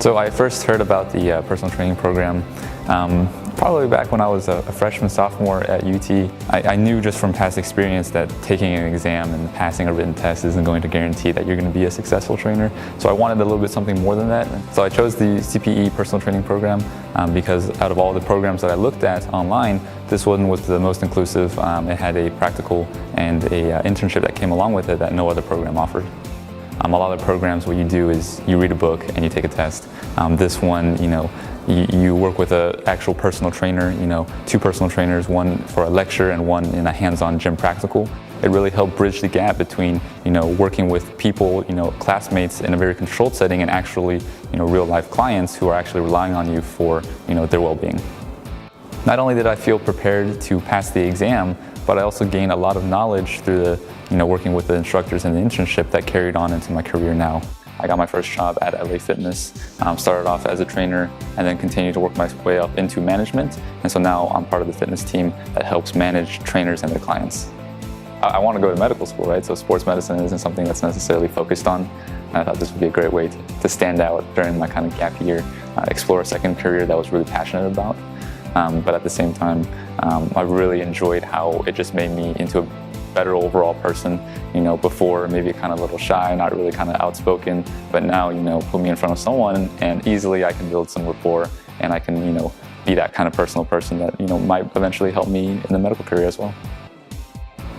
So I first heard about the personal training program probably back when I was a freshman, sophomore at UT. I knew just from past experience that taking an exam and passing a written test isn't going to guarantee that you're going to be a successful trainer. So I wanted a little bit something more than that. So I chose the CPE personal training program because out of all the programs that I looked at online, this one was the most inclusive. It had a practical and a internship that came along with it that no other program offered. A lot of programs, what you do is you read a book and you take a test. This one, you work with an actual personal trainer, two personal trainers, one for a lecture and one in a hands-on gym practical. It really helped bridge the gap between, working with people, classmates in a very controlled setting and actually, real-life clients who are actually relying on you for, their well-being. Not only did I feel prepared to pass the exam, but I also gained a lot of knowledge through the, working with the instructors in the internship that carried on into my career now. I got my first job at LA Fitness, started off as a trainer, and then continued to work my way up into management. And so now I'm part of the fitness team that helps manage trainers and their clients. I want to go to medical school, right? So sports medicine isn't something that's necessarily focused on. And I thought this would be a great way to stand out during my kind of gap year, explore a second career that I was really passionate about. But at the same time, I really enjoyed how it just made me into a better overall person. Before maybe kind of a little shy, not really kind of outspoken, but now, put me in front of someone and easily I can build some rapport and I can, be that kind of personal person that, might eventually help me in the medical career as well.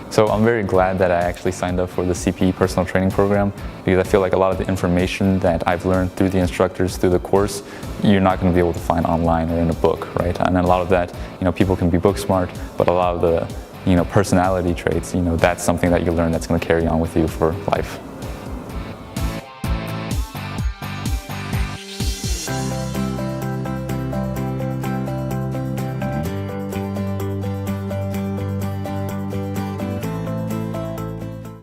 So I'm very glad that I actually signed up for the CPE personal training program because I feel like a lot of the information that I've learned through the instructors, through the course, you're not going to be able to find online or in a book, right? And a lot of that, people can be book smart, but a lot of the, personality traits, that's something that you learn that's going to carry on with you for life.